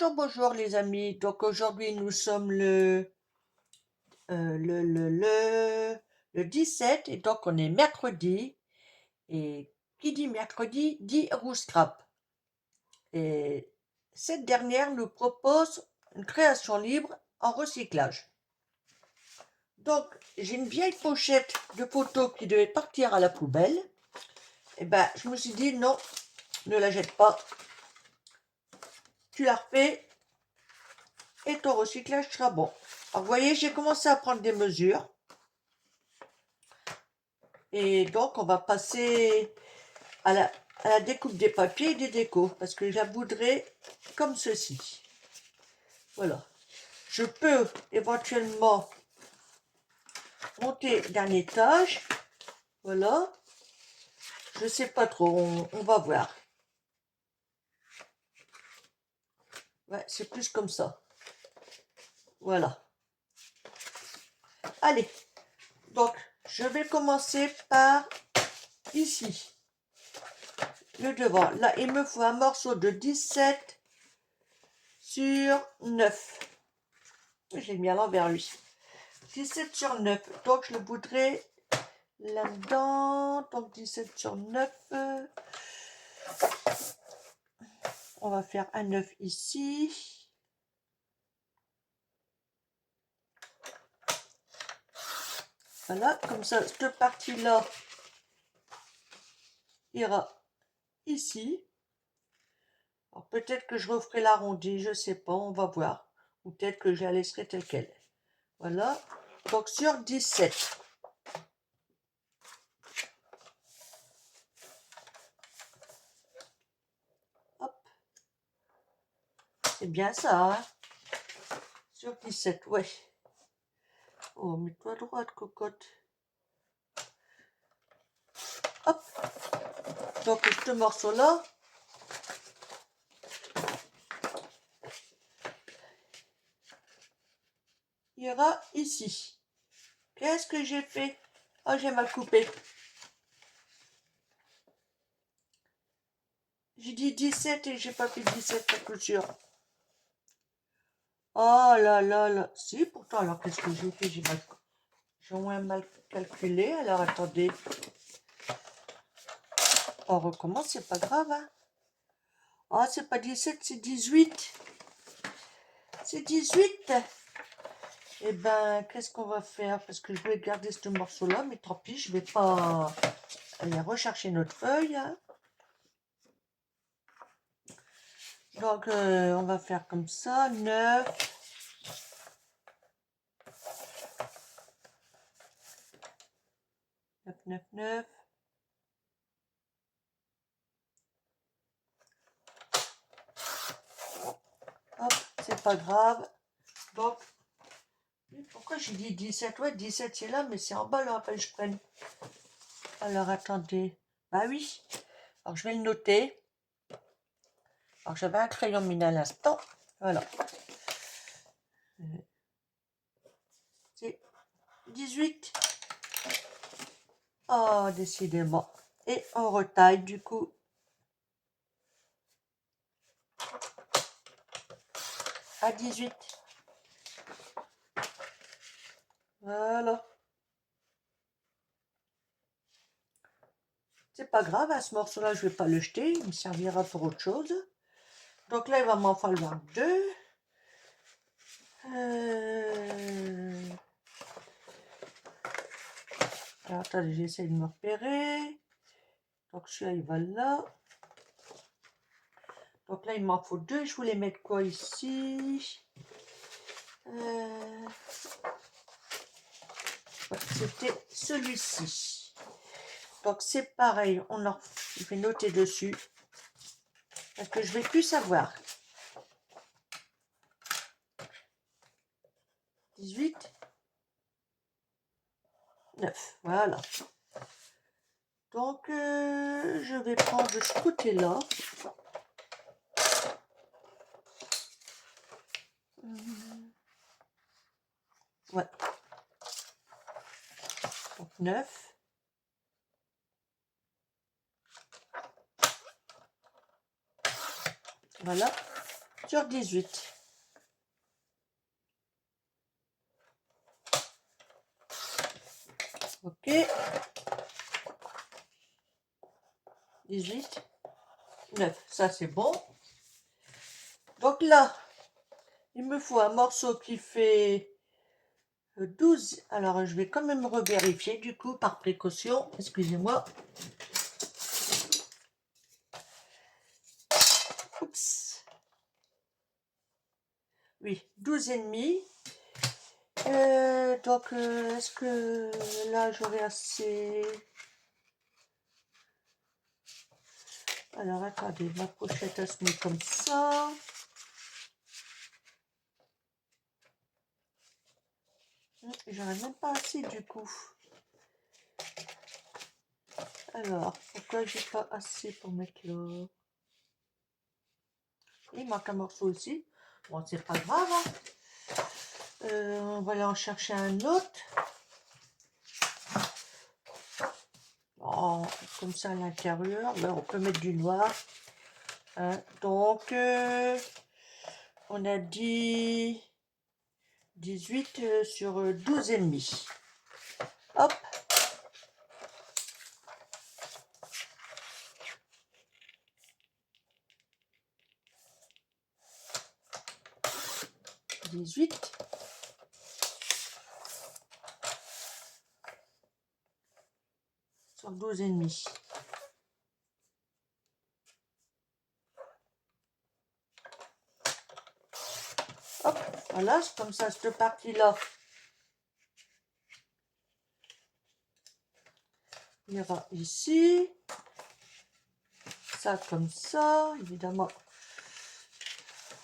Bonjour, bonjour les amis. Donc aujourd'hui nous sommes euh, le, le, le, le 17 et donc on est mercredi. Et qui dit mercredi dit Scrap. Et cette dernière nous propose une création libre en recyclage. Donc j'ai une vieille pochette de photos qui devait partir à la poubelle. Et ben je me suis dit non, ne la jette pas. Tu la refais et ton recyclage sera bon. Alors vous voyez, j'ai commencé à prendre des mesures. Et donc, on va passer à la découpe des papiers et des décos, parce que je la voudrais comme ceci. Voilà. Je peux éventuellement monter d'un étage. Voilà. Je sais pas trop, on va voir. Ouais, c'est plus comme ça. Voilà. Allez. Donc, je vais commencer par ici. Le devant. Là, il me faut un morceau de 17 sur 9. J'ai mis à l'envers lui. 17 sur 9. Donc, je le voudrais là-dedans. Donc, 17 sur 9. On va faire un 9 ici. Voilà, comme ça, cette partie-là ira ici. Alors, peut-être que je referai l'arrondi, je sais pas, on va voir. Ou peut-être que je la laisserai telle qu'elle. Voilà. Donc, sur 17. Hop. C'est bien ça, hein. Sur 17, ouais. Oh, mets-toi droite, cocotte. Hop. Donc, ce morceau-là, ira ici. Qu'est-ce que j'ai fait? Oh, j'ai mal coupé. J'ai dit 17 et j'ai pas fait 17 à coup sûr. Oh là là là. Si, pourtant, alors qu'est-ce que j'ai fait? J'ai au moins mal calculé. Alors attendez. On recommence, c'est pas grave, hein. Oh, c'est pas 17, c'est 18. C'est 18. Eh ben, qu'est-ce qu'on va faire? Parce que je voulais garder ce morceau-là, mais tant pis, je vais pas aller rechercher notre feuille, hein. Donc, on va faire comme ça, 9. 9, 9, 9. Hop, c'est pas grave. Donc, pourquoi j'ai dit 17? Ouais, 17 c'est là, mais c'est en bas, là, après je prenne. Alors, attendez. Bah oui. Alors, je vais le noter. Alors, j'avais un crayon mine à l'instant. Voilà. C'est 18. Oh, décidément. Et on retaille, du coup. À 18. Voilà. C'est pas grave, à ce morceau-là, je vais pas le jeter. Il me servira pour autre chose. Donc là, il va m'en falloir 2. Alors, attendez, j'essaie de me repérer. Donc, celui-là, il va là. Donc là, il m'en faut 2. Je voulais mettre quoi ici? Ouais, c'était celui-ci. Donc, c'est pareil. Je vais noter dessus. Parce que je vais plus savoir. 18. 9. Voilà. Donc, je vais prendre de ce côté-là. Ouais. Donc, 9. Voilà. sur 18. Ok. 18. 9. Ça, c'est bon. Donc là, il me faut un morceau qui fait 12. Alors, je vais quand même revérifier, du coup, par précaution. Excusez-moi. Oups. Oui, 12 et demi. Donc, est-ce que là, j'aurai assez... Alors, attendez, ma pochette, elle se met comme ça. J'aurais même pas assez, du coup. Alors, pourquoi j'ai pas assez pour mettre là? Il manque un morceau aussi. Bon, c'est pas grave, hein. On va aller en chercher un autre. Oh, comme ça à l'intérieur. Là, on peut mettre du noir. Hein. Donc, on a dit 18 sur 12 et demi. Hop. « 18 sur 12 et demi. Hop, voilà, c'est comme ça, cette partie-là. Il y aura ici. Ça comme ça, évidemment.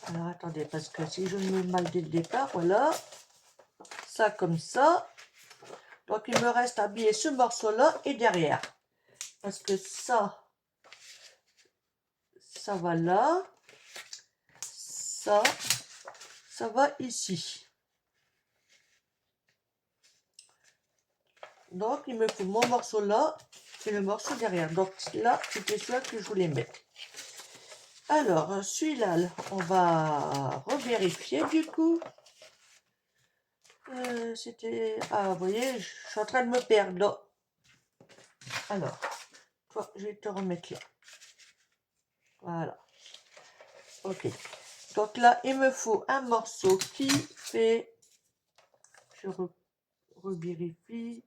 Alors, attendez, parce que si je me mets mal dès le départ, voilà. Ça comme ça. Donc, il me reste à habiller ce morceau-là et derrière. Parce que ça va là. Ça va ici. Donc, il me faut mon morceau là et le morceau derrière. Donc, là, c'était celui que je voulais mettre. Alors, celui-là, on va revérifier du coup. C'était... Ah, vous voyez, je suis en train de me perdre là. Alors, toi, je vais te remettre là. Voilà. Ok. Donc là, il me faut un morceau qui fait... Je revérifie.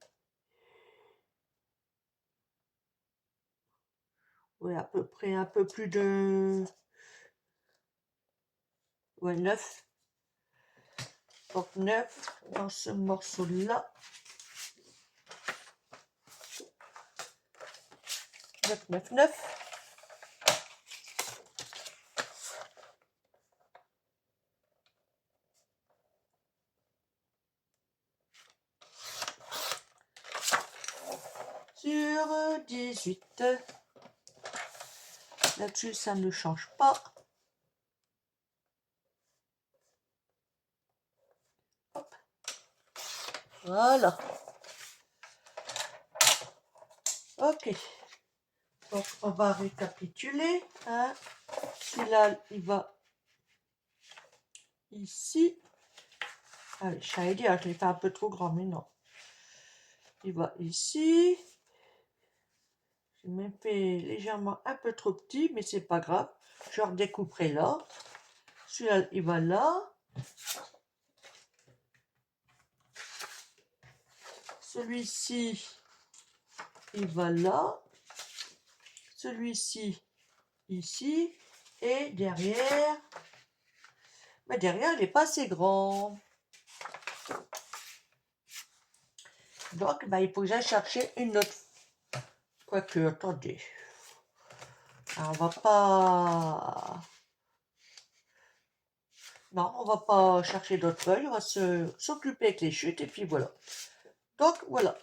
Oui, à peu près un peu plus de... Ouais, 9. Donc 9 dans ce morceau-là. 9, 9, 9. Sur 18. Là-dessus, ça ne change pas. Hop. Voilà. Ok. Donc, on va récapituler. Hein. Celui-là, il va ici. Allez, j'allais dire, je l'ai fait un peu trop grand, mais non. Il va ici. J'ai même fait légèrement un peu trop petit, mais c'est pas grave. Je redécouperai là. Celui-là, il va là. Celui-ci, il va là. Celui-ci, ici. Et derrière, mais derrière, il n'est pas assez grand. Donc, il faut que j'aille chercher une autre. Quoique, attendez. Alors, on va pas... Non, on va pas chercher d'autres feuilles. On va s'occuper avec les chutes et puis voilà. Donc, voilà.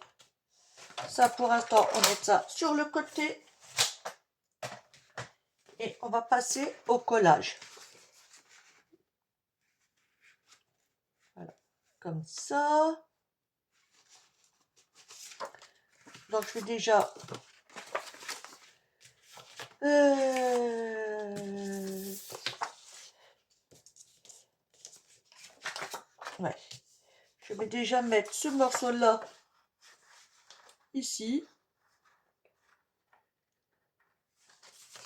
Ça, pour l'instant, on met ça sur le côté. Et on va passer au collage. Voilà. Comme ça. Donc, je vais déjà... déjà mettre ce morceau-là ici.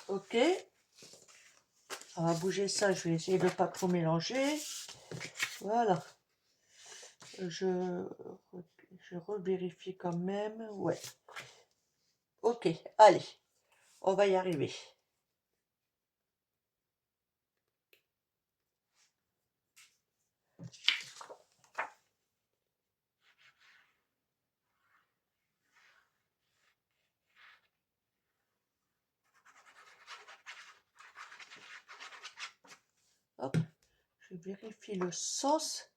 Ok. On va bouger ça, je vais essayer de ne pas trop mélanger. Voilà. Je revérifie quand même. Ouais. Ok, allez. On va y arriver. Hop. Je vérifie le sens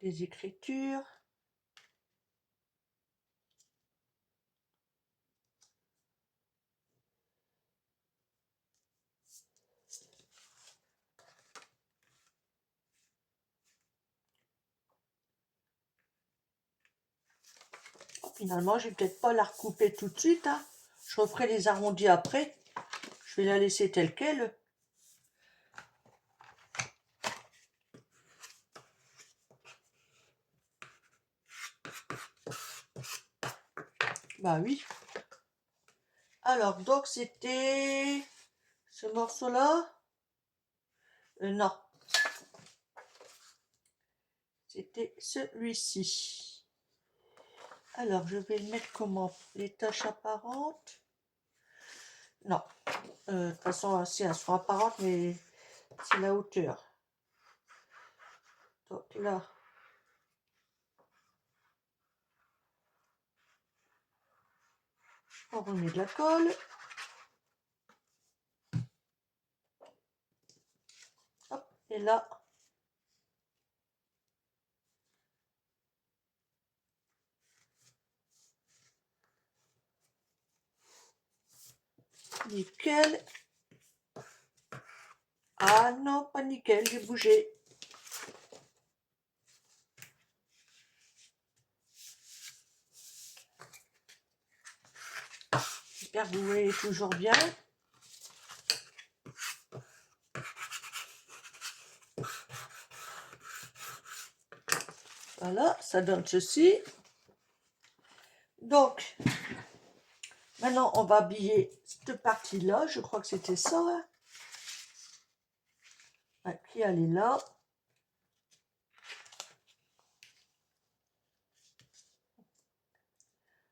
des écritures. Oh, finalement, je vais peut-être pas la recouper tout de suite. Hein. Je referai les arrondis après. Je vais la laisser telle quelle. Bah oui. Alors, donc c'était ce morceau-là. Non. C'était celui-ci. Alors, je vais le mettre comment? Les taches apparentes? Non. De toute façon, si elles sont apparentes, mais c'est la hauteur. Donc là, on remet de la colle. Hop, et là, nickel. Ah non, pas nickel, j'ai bougé. J'espère que vous voyez toujours bien. Voilà, ça donne ceci. Donc, maintenant, on va habiller cette partie-là. Je crois que c'était ça. Hein. Ouais, qui elle est là.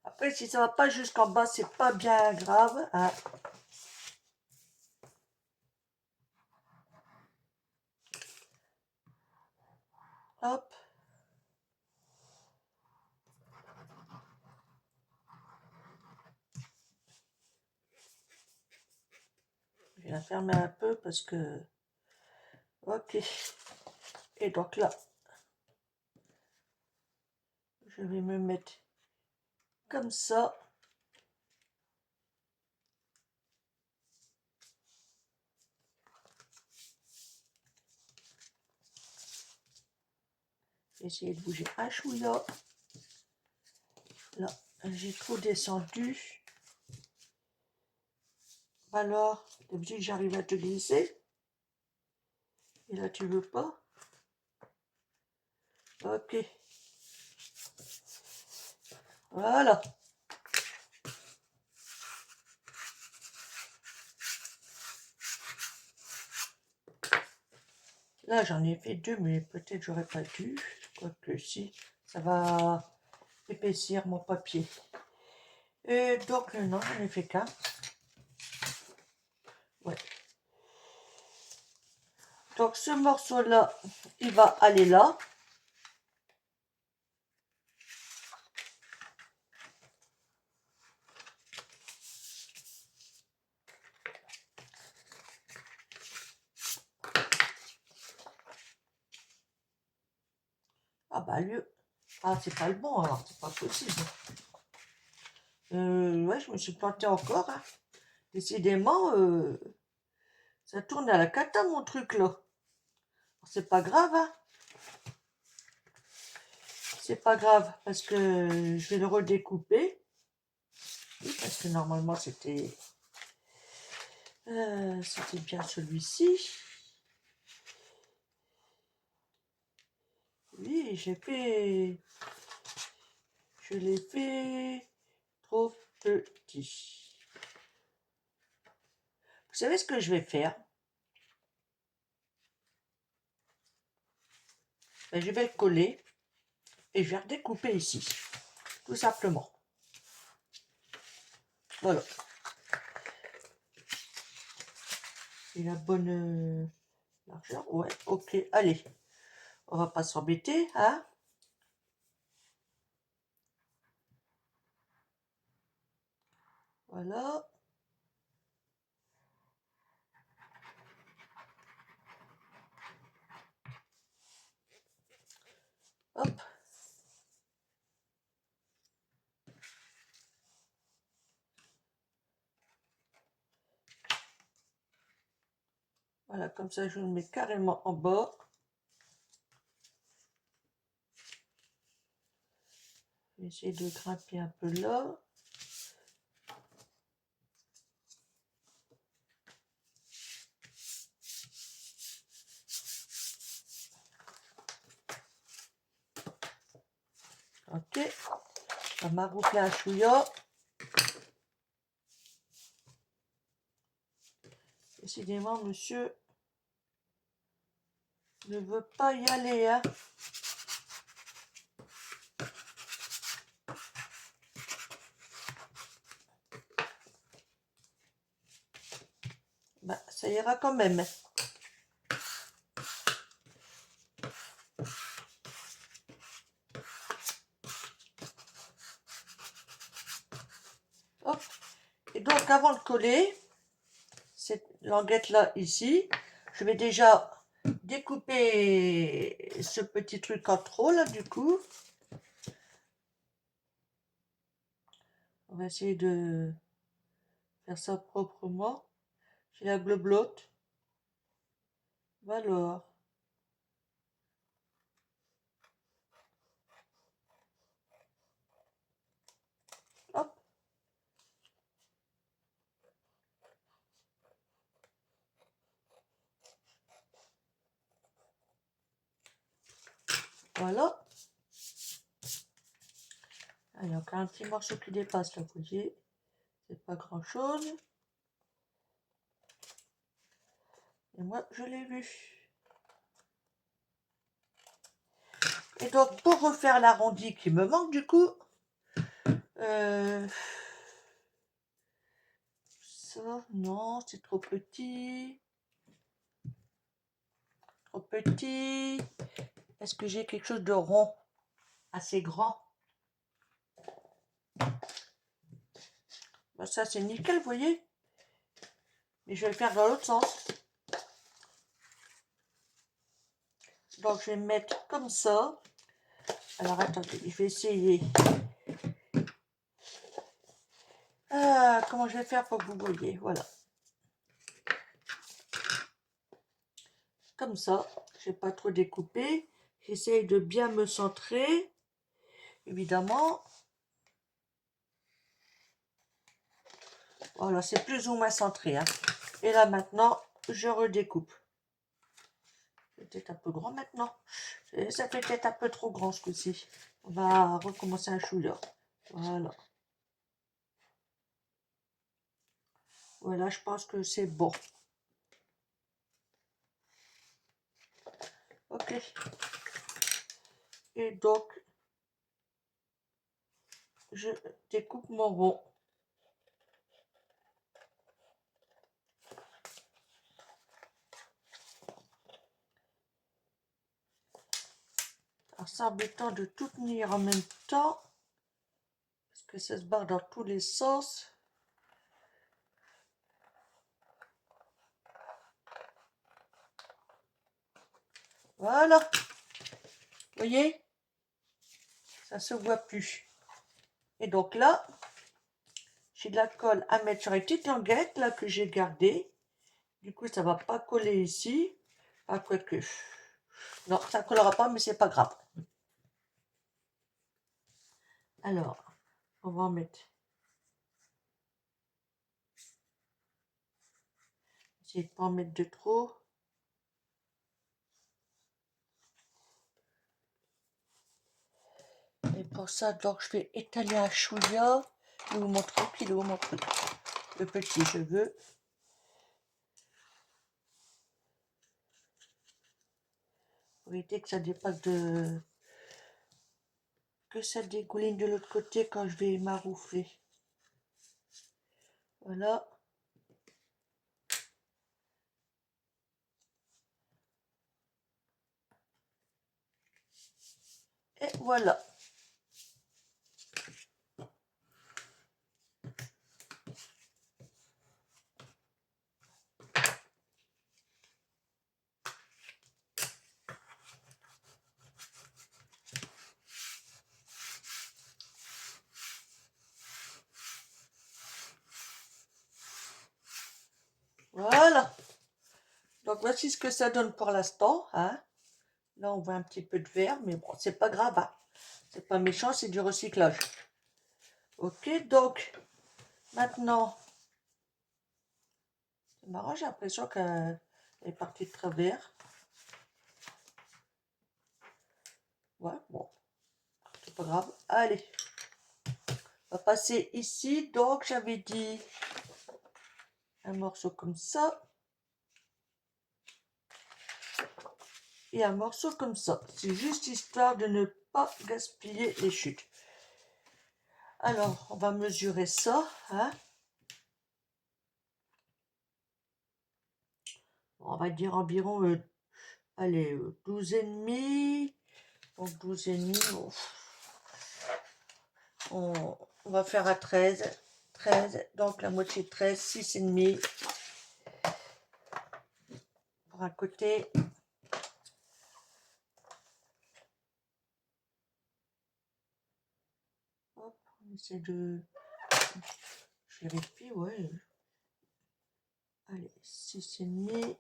Après, si ça va pas jusqu'en bas, c'est pas bien grave. Hein. Hop. Je vais la fermer un peu parce que... Ok. Et donc là, je vais me mettre comme ça. Je vais essayer de bouger un chouïa. Là, j'ai trop descendu. Alors, d'habitude, j'arrive à te glisser. Et là, tu veux pas? Ok. Voilà. Là, j'en ai fait deux, mais peut-être j'aurais pas dû. Quoique si, ça va épaissir mon papier. Et donc, non, j'en ai fait qu'un. Ouais. Donc, ce morceau-là, il va aller là. Ah bah, lui... Ah, c'est pas le bon, alors, c'est pas possible. Ouais, je me suis plantée encore. Hein. Décidément, ça tourne à la cata, mon truc, là. C'est pas grave, hein. C'est pas grave, parce que je vais le redécouper. Oui, parce que normalement, c'était bien celui-ci. Oui, je l'ai fait trop petit. Vous savez ce que je vais faire? Ben, je vais le coller et je vais redécouper ici, tout simplement. Voilà. Et la bonne largeur, ouais, ok, allez. On va pas s'embêter, hein? Voilà. Hop. Voilà, comme ça je le mets carrément en bas. Je vais essayer de grimper un peu là. Ok. Ça m'a gonflé un chouïa. Décidément, monsieur ne veut pas y aller, hein. Ben, ça ira quand même. Hop. Et donc, avant de coller cette languette-là ici, je vais déjà découper ce petit truc en trop, là, du coup. On va essayer de faire ça proprement. J'ai la bleu-blotte. Alors, hop. Voilà. Ah, il y a encore un petit morceau qui dépasse là, vous voyez. C'est pas grand chose. Et moi, je l'ai vu. Et donc, pour refaire l'arrondi qui me manque, du coup, ça, non, c'est trop petit. Trop petit. Est-ce que j'ai quelque chose de rond, assez grand? Ben, ça, c'est nickel, vous voyez. Mais je vais le faire dans l'autre sens. Donc, je vais me mettre comme ça. Alors, attendez, je vais essayer. Ah, comment je vais faire pour que vous voyez? Voilà. Comme ça. Je n'ai pas trop découpé. J'essaye de bien me centrer. Évidemment. Voilà, c'est plus ou moins centré, hein. Et là, maintenant, je redécoupe. C'est peut-être un peu grand maintenant. Ça fait peut-être un peu trop grand ce coup-ci. On va recommencer un chouïa. Voilà. Voilà, je pense que c'est bon. Ok. Et donc, je découpe mon rond. Alors, c'est embêtant de tout tenir en même temps. Parce que ça se barre dans tous les sens. Voilà. Vous voyez? Ça se voit plus. Et donc là, j'ai de la colle à mettre sur les petites languettes là que j'ai gardées. Du coup, ça va pas coller ici. Ah, quoique. Non, ça collera pas, mais c'est pas grave. Alors, on va en mettre. Essayez de pas en mettre de trop. pour ça, donc je vais étaler un chouïa. Il est où mon truc? Il est où mon truc? Le petit, je veux. Pour éviter que ça dépasse de... que ça dégouline de l'autre côté quand je vais maroufler. Voilà. Et voilà. Voilà. Donc voici ce que ça donne pour l'instant. Hein. Là, on voit un petit peu de vert, mais bon, c'est pas grave. Hein. C'est pas méchant, c'est du recyclage. Ok, donc, maintenant, c'est marrant, j'ai l'impression qu'elle est partie de travers. Ouais, bon, c'est pas grave. Allez, on va passer ici. Donc, j'avais dit un morceau comme ça. Et un morceau comme ça. C'est juste histoire de ne pas gaspiller les chutes. Alors, on va mesurer ça. Hein. On va dire environ, allez, 12,5. Donc 12,5. On va faire à 13. 13. Donc la moitié de 13, 6,5. Pour un côté. Hop, on essaie de... Je vérifie, ouais. Allez, 6,5.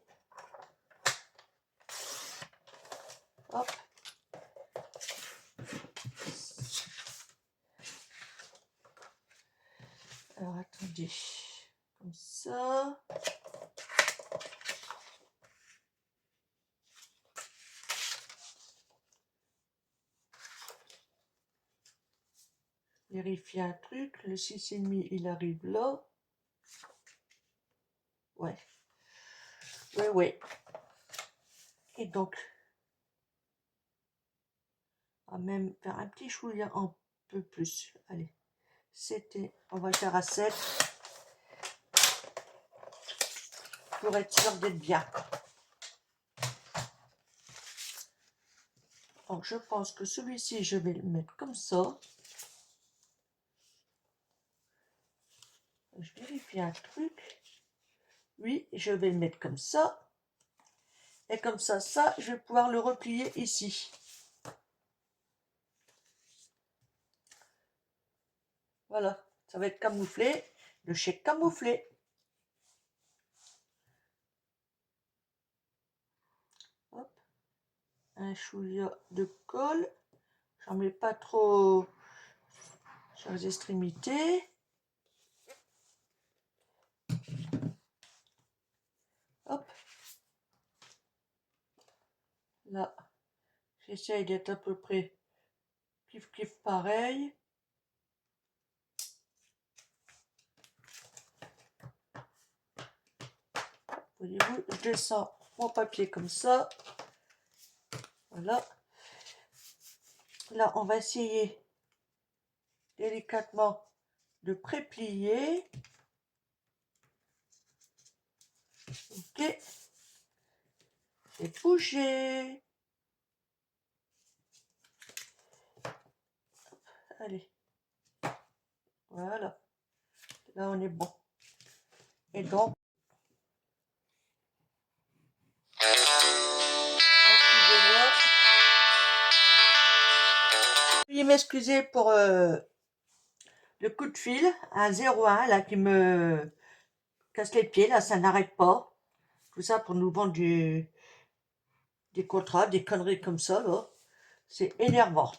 Hop. Alors, attendez. Comme ça. Vérifier un truc. Le 6,5, il arrive là. Ouais. Ouais, ouais. Et donc, on va même faire un petit chouïa un peu plus. Allez. On va le faire à 7. Pour être sûr d'être bien. Donc, je pense que celui-ci, je vais le mettre comme ça. Je vérifie un truc. Oui, je vais le mettre comme ça. Et comme ça, je vais pouvoir le replier ici. Voilà, ça va être camouflé. Le chèque camouflé. Hop. Un chouïa de colle. J'en mets pas trop sur les extrémités. Hop. Là, j'essaye d'être à peu près kiff pareil. Voyez-vous, je descends mon papier comme ça. Voilà. Là, on va essayer délicatement de préplier. Ok. Et bouger. Allez. Voilà. Là, on est bon. Et donc, excusez-moi. Veuillez m'excuser pour le coup de fil, un 01 là qui me casse les pieds, là, ça n'arrête pas. Tout ça pour nous vendre des contrats, des conneries comme ça, là. C'est énervant.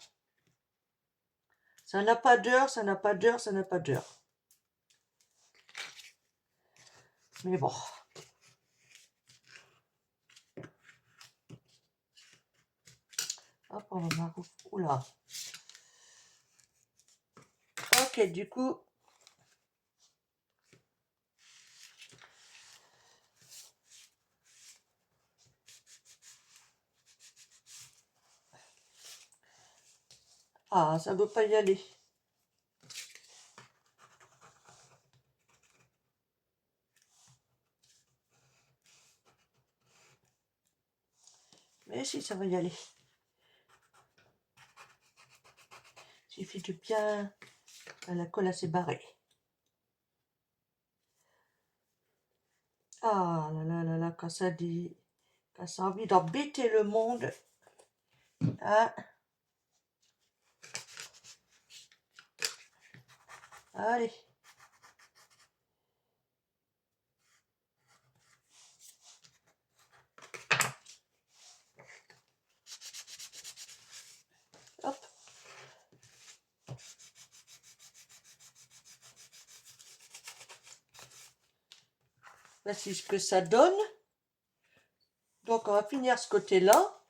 Ça n'a pas d'heure, ça n'a pas d'heure, ça n'a pas d'heure. Mais bon. Hop, on va... Oula. Ok, du coup, ah, ça ne veut pas y aller. Mais si, ça va y aller. Il suffit de bien... La colle s'est barrée. Ah là là là là, quand ça dit... Quand ça a envie d'embêter le monde. Ah, allez. Hop. Voici ce que ça donne. Donc on va finir ce côté-là.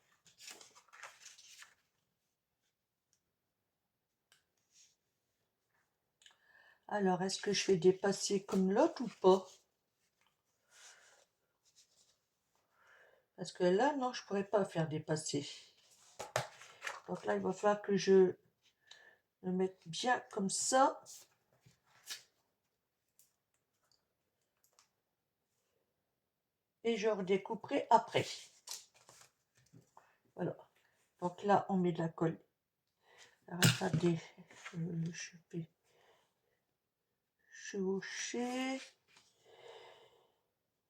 Alors, est-ce que je fais des passés comme l'autre ou pas? Parce que là, non, je pourrais pas faire des passés. Donc là, il va falloir que je me mette bien comme ça. Et je redécouperai après. Voilà. Donc là, on met de la colle. Alors, attendez, je vais chevaucher.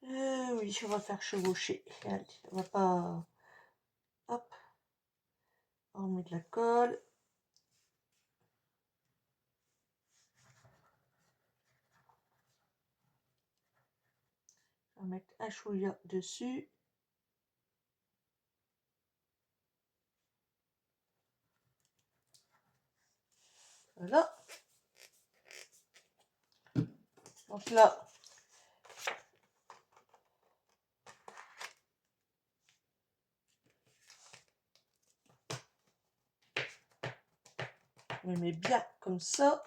Oui, on va faire chevaucher. Allez, on va pas... Hop. On met de la colle. On va mettre un chouïa dessus. Voilà. Donc là, on met bien comme ça.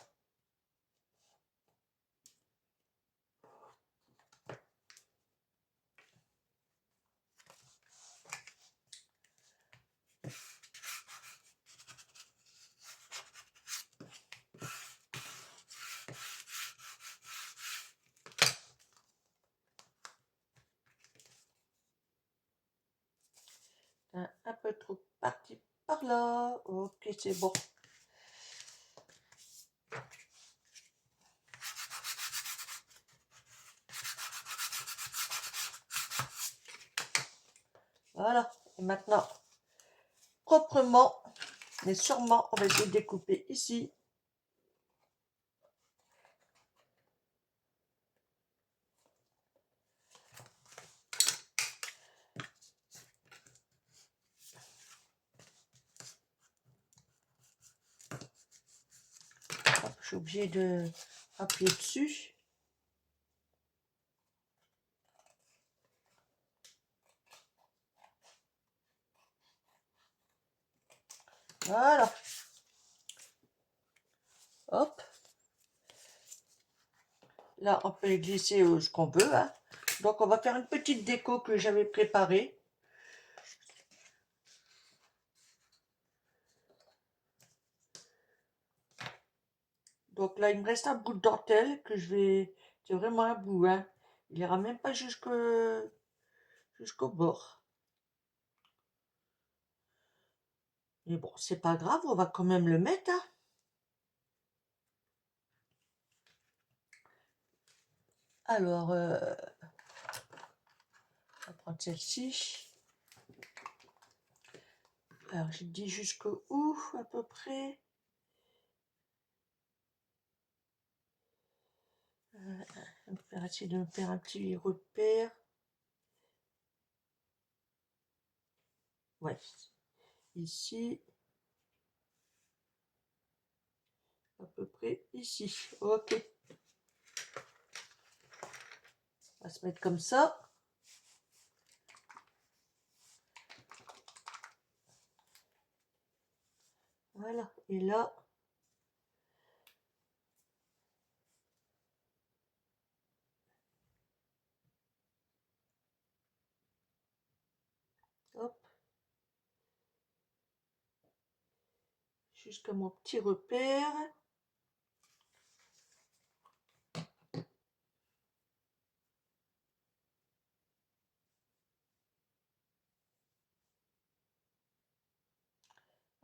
Un peu trop parti par là. Ok, c'est bon. Voilà. Et maintenant, proprement, mais sûrement, on va essayer de découper ici. Hop, je suis obligée de appuyer dessus. Voilà. Hop. Là, on peut glisser ce qu'on veut. Hein. Donc, on va faire une petite déco que j'avais préparée. Donc là, il me reste un bout de dentelle que je vais... C'est vraiment un bout. Hein. Il ira même pas jusqu'au bord. Mais bon, c'est pas grave, on va quand même le mettre. Hein. Alors, on va prendre celle-ci. Alors, j'ai dit jusqu'au où, à peu près. On va essayer de me faire un petit repère. Ouais, ici. À peu près ici. Ok. On va se mettre comme ça. Voilà. Et là, jusqu'à mon petit repère.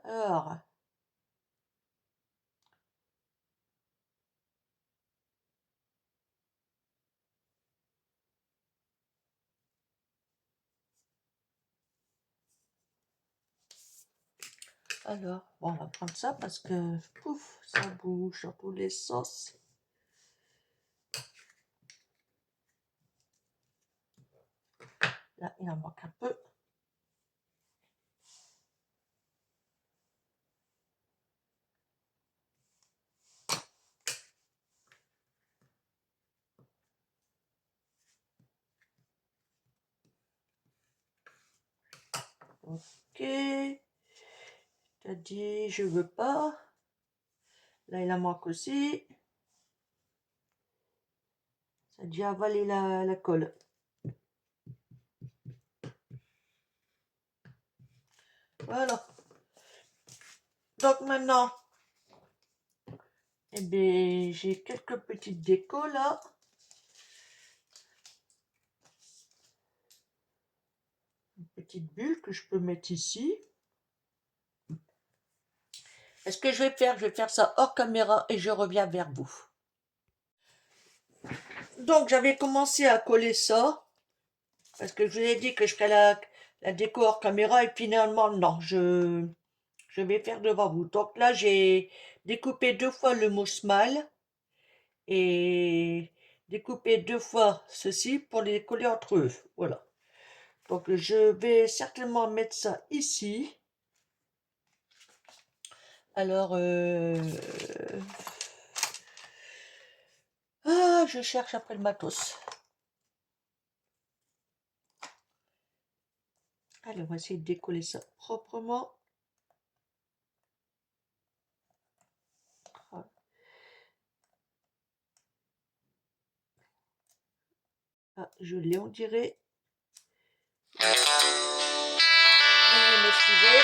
Alors, bon, on va prendre ça parce que, pouf, ça bouge dans tous les sens. Là, il en manque un peu. Ok. T'as dit, je veux pas. Là, il en manque aussi. Ça dit avaler la colle. Voilà. Donc maintenant, eh bien, j'ai quelques petites décos là. Une petite bulle que je peux mettre ici. Et ce que je vais faire ça hors caméra et je reviens vers vous. Donc j'avais commencé à coller ça. Parce que je vous ai dit que je ferais la déco hors caméra et finalement non, je vais faire devant vous. Donc là j'ai découpé 2 fois le mot smile et découpé 2 fois ceci pour les coller entre eux. Voilà. Donc je vais certainement mettre ça ici. Alors, je cherche après le matos. Allez, on va essayer de décoller ça proprement. Ah, je l'ai, on dirait. Veuillez m'excuser.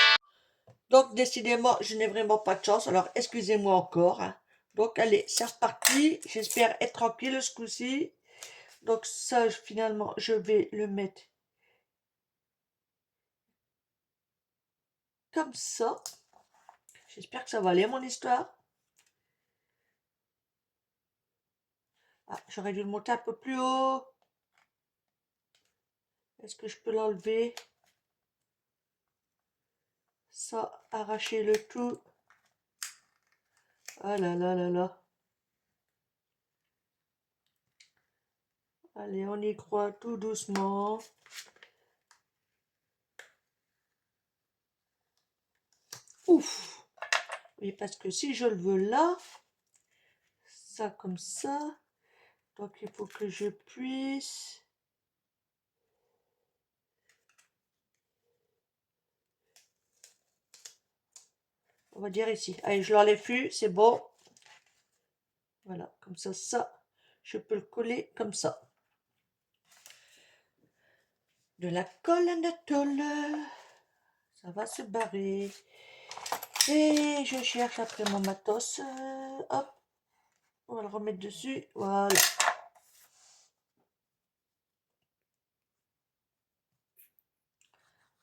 Donc, décidément, je n'ai vraiment pas de chance. Alors, excusez-moi encore, hein. Donc, allez, c'est reparti. J'espère être tranquille ce coup-ci. Donc, ça, finalement, je vais le mettre comme ça. J'espère que ça va aller, mon histoire. Ah, j'aurais dû le monter un peu plus haut. Est-ce que je peux l'enlever? Ça, arracher le tout. Ah là là là là. Allez, on y croit tout doucement. Ouf! Oui, parce que si je le veux là, ça comme ça, donc il faut que je puisse... On va dire ici. Allez, je l'enlève plus, c'est bon. Voilà, comme ça, je peux le coller comme ça. De la colle Anatole. Ça va se barrer. Et je cherche après mon matos. Hop, on va le remettre dessus. Voilà.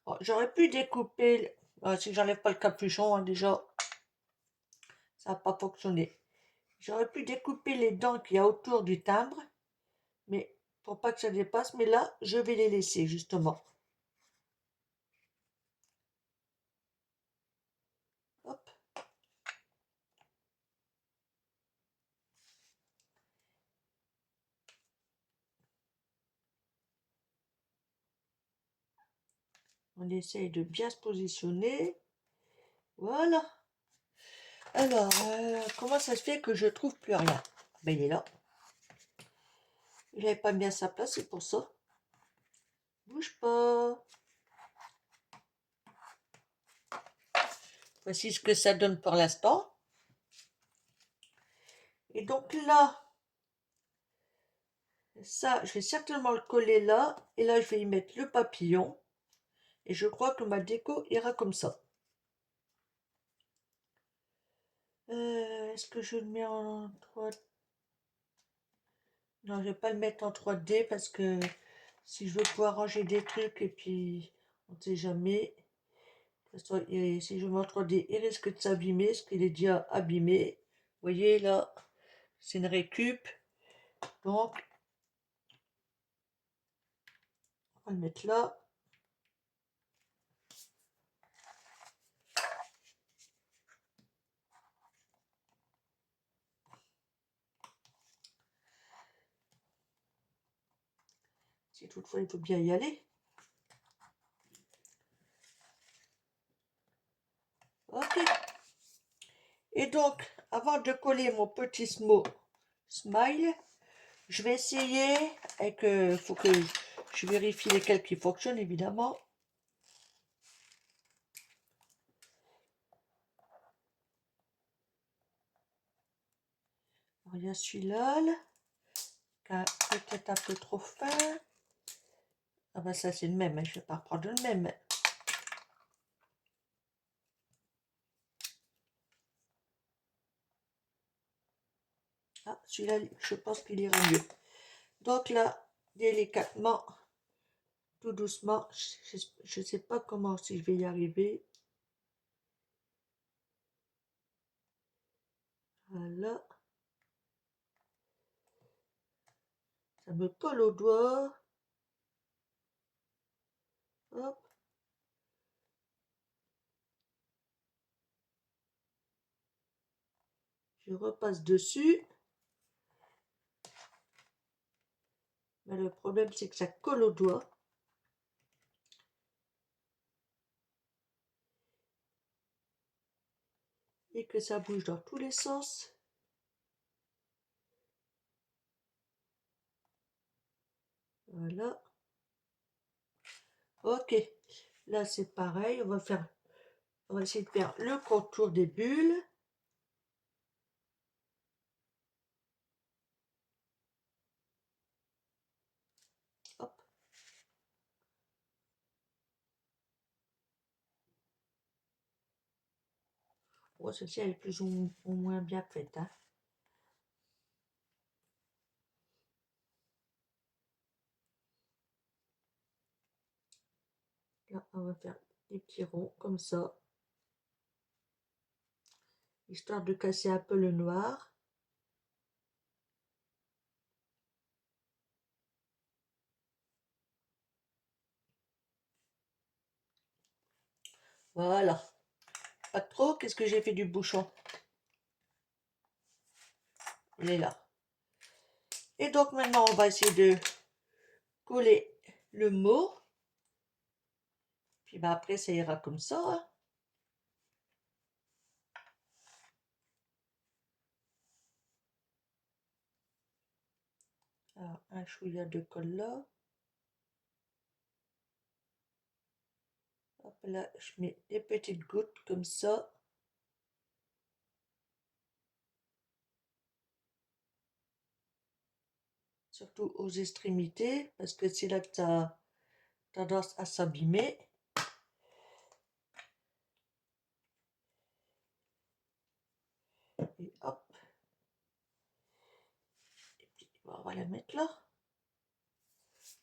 Bon, j'aurais pu découper... si j'enlève pas le capuchon, hein, déjà, ça n'a pas fonctionné. J'aurais pu découper les dents qu'il y a autour du timbre, mais pour pas que ça dépasse. Mais là, je vais les laisser, justement. Hop. On essaye de bien se positionner. Voilà. Alors, comment ça se fait que je trouve plus rien? Ben, il est là. Il n'avait pas mis à sa place, c'est pour ça. Bouge pas. Voici ce que ça donne pour l'instant. Et donc là, ça, je vais certainement le coller là. Et là, je vais y mettre le papillon. Et je crois que ma déco ira comme ça. Est-ce que je le mets en 3? Non, je vais pas le mettre en 3D parce que si je veux pouvoir ranger des trucs et puis on ne sait jamais. Et si je mets en 3D, il risque de s'abîmer, parce qu'il est déjà abîmé. Vous voyez là, c'est une récup. Donc, on va le mettre là. Si toutefois il faut bien y aller. Ok. Et donc, avant de coller mon petit smile, je vais essayer, avec, faut que je vérifie lesquels qui fonctionnent évidemment. Alors, il y a celui-là, qui est peut-être un peu trop fin. Ah ben ça c'est le même, je vais pas reprendre le même. Ah, celui-là, je pense qu'il ira mieux. Donc là, délicatement, tout doucement, je ne sais pas comment, si je vais y arriver. Voilà. Ça me colle au doigt. Hop. Je repasse dessus. Mais le problème, c'est que ça colle au doigt. Et que ça bouge dans tous les sens. Voilà. Ok. Là, c'est pareil. On va essayer de faire le contour des bulles. Hop. Bon, celle-ci, elle est plus ou moins bien faite, hein. Là, on va faire des petits ronds comme ça. Histoire de casser un peu le noir. Voilà. Pas trop. Qu'est-ce que j'ai fait du bouchon? Il est là. Et donc maintenant, on va essayer de coller le mot. Puis ben, après, ça ira comme ça, hein. Alors, un chouïa de colle là. Hop là, je mets des petites gouttes comme ça. Surtout aux extrémités, parce que c'est là que ça a tendance à s'abîmer. Et hop. Et puis, on va la mettre là.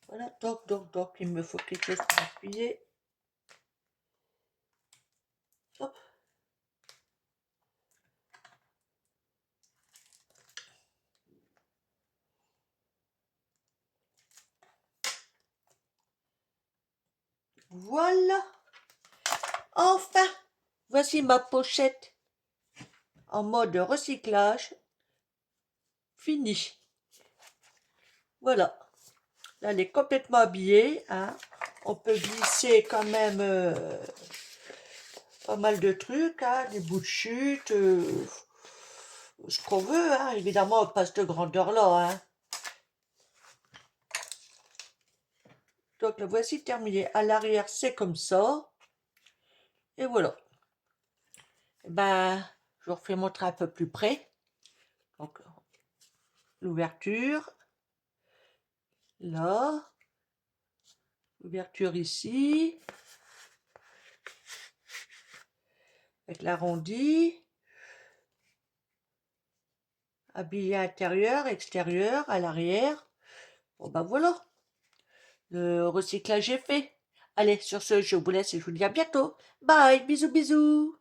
Voilà, donc, il me faut quelque chose pour appuyer. Hop. Voilà. Enfin, voici ma pochette en mode recyclage. Fini. Voilà. Là, elle est complètement habillée, hein. On peut glisser quand même pas mal de trucs, hein, des bouts de chute, ce qu'on veut, hein. Évidemment, on passe de grandeur-là, hein. Donc, le voici terminé. À l'arrière, c'est comme ça. Et voilà. Eh ben, je vous refais montrer un peu plus près. Donc, l'ouverture. Là. L'ouverture ici. Avec l'arrondi. habillé intérieur, extérieur, à l'arrière. Bon ben voilà, le recyclage est fait. Allez, sur ce, je vous laisse et je vous dis à bientôt. Bye, bisous bisous.